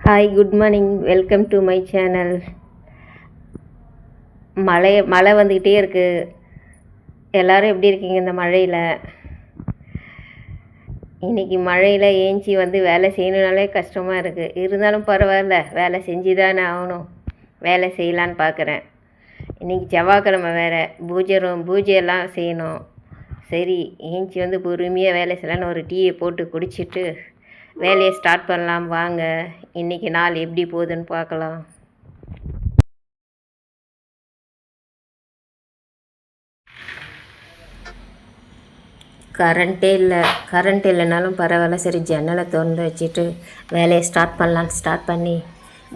Hi, good morning. Welcome to my channel. மழை வந்துக்கிட்டே இருக்குது. எல்லோரும் எப்படி இருக்கீங்க இந்த மழையில்? இன்றைக்கி மழையில் ஏஞ்சி வேலை செய்யணுனாலே கஷ்டமாக இருக்குது. இருந்தாலும் பரவாயில்ல, வேலை செஞ்சு தானே ஆகணும். வேலை செய்யலான்னு பார்க்குறேன். இன்றைக்கி செவ்வாய்க்கிழமை வேறு, பூஜையெல்லாம் செய்யணும். சரி, ஏஞ்சி பொறுமையாக வேலை செய்யலான்னு ஒரு டீயை போட்டு குடிச்சிட்டு வேலையை ஸ்டார்ட் பண்ணலாம் வாங்க. இன்றைக்கி நாள் எப்படி போகுதுன்னு பார்க்கலாம். கரண்ட் இல்லைனாலும் பரவாயில்ல. சரி, ஜன்னலை திறந்து வச்சுட்டு வேலையை ஸ்டார்ட் பண்ணி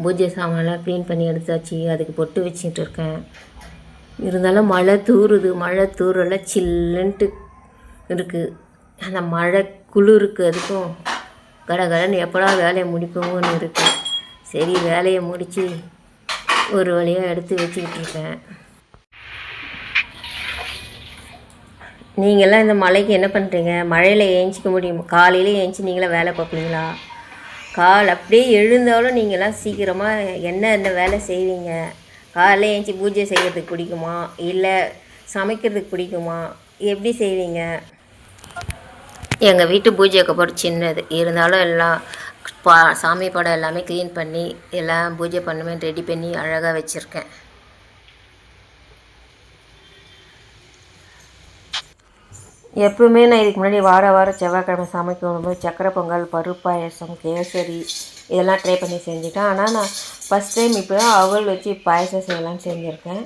பூஜை சாமான்லாம் க்ளீன் பண்ணி எடுத்தாச்சு. அதுக்கு பொட்டு வச்சுட்டு இருக்கேன். இருந்தாலும் மழை தூறல சில்லுன்ட்டு இருக்குது. அந்த மழை குளிருக்கு அதுக்கும் கடகடன்னு எப்படா வேலையை முடிப்போமோன்னு இருக்குது. சரி, வேலையை முடித்து ஒரு வழியாக எடுத்து வச்சுக்கிட்டு இருக்கேன். நீங்கள்லாம் இந்த மழைக்கு என்ன பண்ணுறீங்க? மழையில் ஏஞ்சிக்க முடியும்? காலையில் ஏஞ்சி நீங்களாம் வேலை பார்ப்பீங்களா? அப்படியே எழுந்தாலும் நீங்களாம் சீக்கிரமாக என்ன வேலை செய்வீங்க? காலையில் ஏஞ்சி பூஜை செய்கிறதுக்கு பிடிக்குமா, இல்லை சமைக்கிறதுக்கு பிடிக்குமா? எப்படி செய்வீங்க? எங்கள் வீட்டு பூஜை கப்போர்டு சின்னது, இருந்தாலும் எல்லாம் சாமி படம் எல்லாமே க்ளீன் பண்ணி எல்லாம் பூஜை பண்ணுமே ரெடி பண்ணி அழகாக வச்சுருக்கேன். எப்பவுமே நான் இதுக்கு முன்னாடி வாரம் செவ்வாய்க்கிழமை சாமிக்கு வரும்போது சக்கரை பொங்கல், பருப்பு பாயசம், கேசரி இதெல்லாம் ட்ரை பண்ணி செஞ்சுட்டேன். ஆனால் நான் ஃபஸ்ட் டைம் இப்போ தான் அவல் வச்சு பாயசம் செய்யலான்னு செஞ்சுருக்கேன்.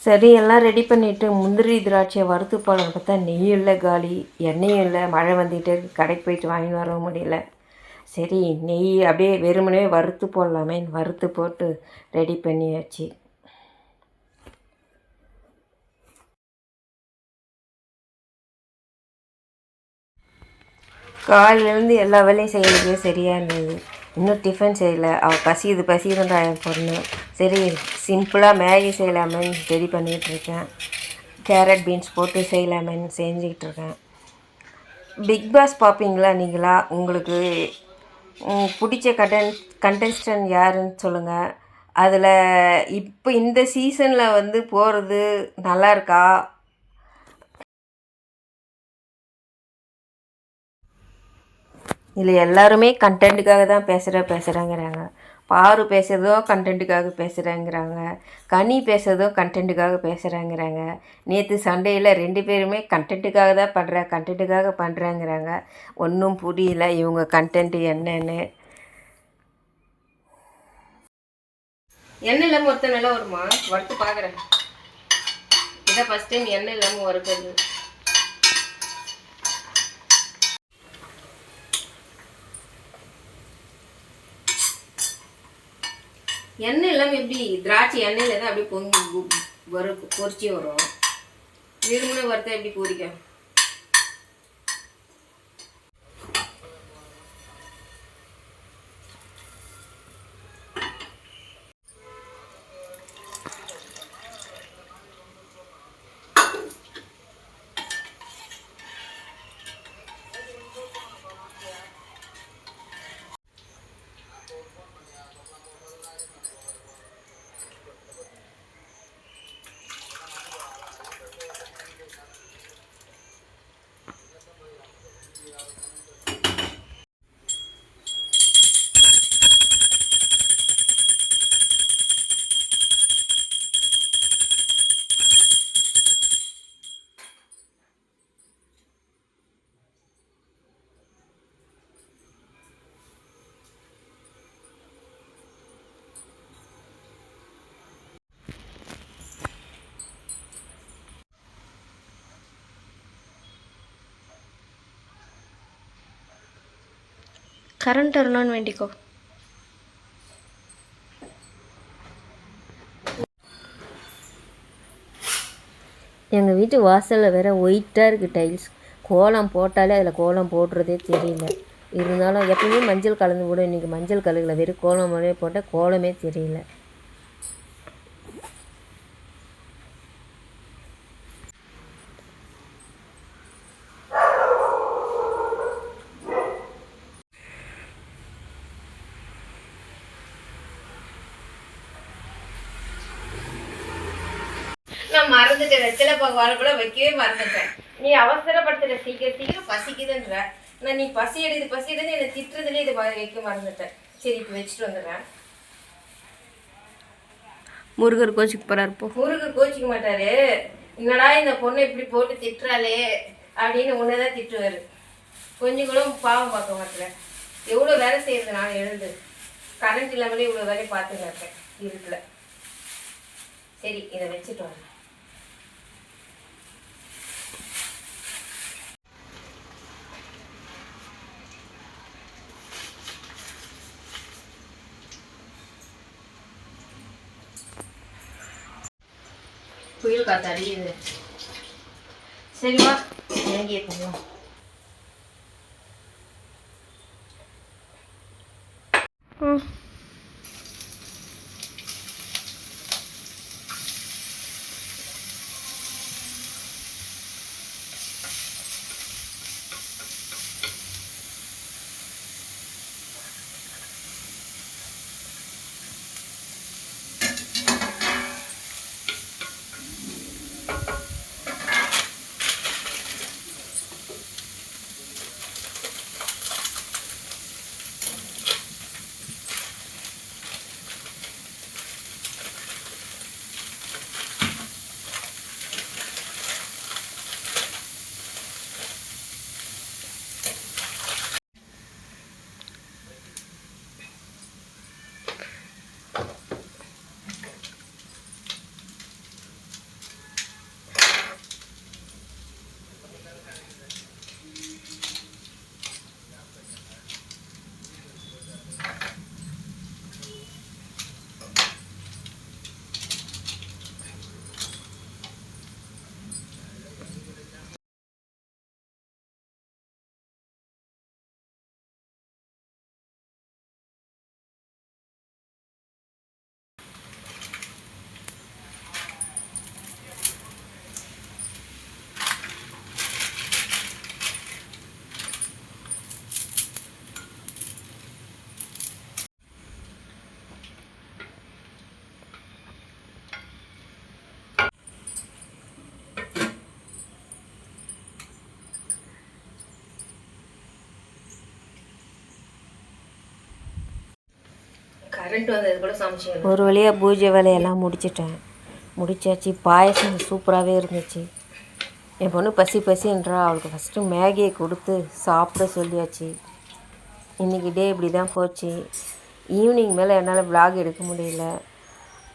சரி, எல்லாம் ரெடி பண்ணிவிட்டு முந்திரி திராட்சையை வறுத்து போகலான்னு பார்த்தா நெய் இல்லை, காலி, எண்ணெயும் இல்லை. மழை வந்துட்டு கடைக்கு போயிட்டு வாங்கிட்டு வர முடியல. சரி, நெய் அப்படியே வெறுமனே வறுத்து போடலாமே, வறுத்து போட்டு ரெடி பண்ணியாச்சு. காலையிலேருந்து எல்லா வேலையும் செய்யறதுக்கே சரியாக இருந்தது. இன்னும் டிஃபன் செய்யலை. அவள் பசியுதுன்றா என் பொண்ணு. சரி, சிம்பிளாக மேகி செய்யலாமேன்னு ரெடி பண்ணிகிட்ருக்கேன். கேரட் பீன்ஸ் போட்டு செய்யலாமேன்னு செஞ்சுக்கிட்டு இருக்கேன். பிக் பாஸ் பார்ப்பீங்களா நீங்களா? உங்களுக்கு பிடிச்ச கண்டெஸ்டன்ட் யாருன்னு சொல்லுங்கள். அதில் இப்போ இந்த சீசனில் போகிறது நல்லா இருக்கா? இதில் எல்லாருமே கண்டென்ட்டுக்காக தான் பேசுகிறாங்கிறாங்க. பாரு பேசுகிறதும் கண்டென்ட்டுக்காக பேசுகிறேங்கிறாங்க. கனி பேசுகிறதும் கண்டென்ட்டுக்காக பேசுகிறாங்கிறாங்க. நேற்று சண்டேயில் 2 பேருமே கண்டென்ட்டுக்காக பண்ணுறேங்கிறாங்க. ஒன்றும் புரியல இவங்க கண்டென்ட்டு என்னன்னு. எண்ணெய் இல்லாமல் ஒருத்தர் நல்லா வருமா? வறுத்து பார்க்குறேன். இதான் ஃபஸ்ட் டைம் எண்ணெய் இல்லாமல் வறுக்கிறது. எண்ணெய் இல்லாமல் எப்படி? திராட்சை எண்ணெயில் தான் அப்படியே பொரிச்சி வரும். வெறுமனே வறுத்தா எப்படி பொரிக்கும்? கரண்ட் வரணும்னு வேண்டிக்கோ. எங்கள் வீட்டு வாசலில் வேறு ஒயிட்டாக இருக்குது டைல்ஸ். கோலம் போட்டாலே அதில் கோலம் போடுறதே தெரியல. இருந்தாலும் எப்பவுமே மஞ்சள் கலந்து கூட இன்றைக்கி மஞ்சள் கலரில் வெறும் கோலம் மாதிரியே போட்டால் கோலமே தெரியல. மறந்துட்டேன், வெத்தலை பாக்கு வாழைப்பழ வைக்கவே மறந்துட்டேன். நீ அவசரப்படுத்துற, சீக்கிரம் சீக்கிரம் பசிக்குதுன்ற. நான் நீ பசி எடுக்குதுன்னு என்னை திட்டுறதுலேயே இதை வைக்க மறந்துட்டேன். சரி இப்போ வச்சுட்டு வந்துடுறேன். முருகர் கோச்சிக்கு போகிறார். இப்போ முருகர் கோச்சிக்க மாட்டாரு. என்னடா இந்த பொண்ணை இப்படி போட்டு திட்டுறாளே அப்படின்னு ஒன்றுதான் திட்டுவார். கொஞ்சம் கூட பாவம் பார்க்க மாட்டேன். எவ்வளோ வேலை செய்யறது, நான் எழுந்து கரண்ட் இல்லாமலே இவ்வளோ வேலையை பார்த்துன்னு இருக்கேன் இருக்குல்ல. சரி இதை வச்சுட்டு வரேன். புயல் காற்று அடிக்குது. சரிவா இறங்கியே போகலாம். கரண்ட் வந்தது கூட சமைச்சிங்க. ஒரு வழியாக பூஜை வேலையெல்லாம் முடிச்சாச்சு. பாயசம் சூப்பராகவே இருந்துச்சு. என் பொண்ணு பசின்றா. அவளுக்கு ஃபஸ்ட்டு மேகியை கொடுத்து சாப்பிட சொல்லியாச்சு. இன்றைக்கி டே இப்படி தான் போச்சு. ஈவினிங் மேலே என்னால் விலாக் எடுக்க முடியல.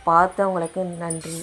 பார்த்தவங்களுக்கு நன்றி.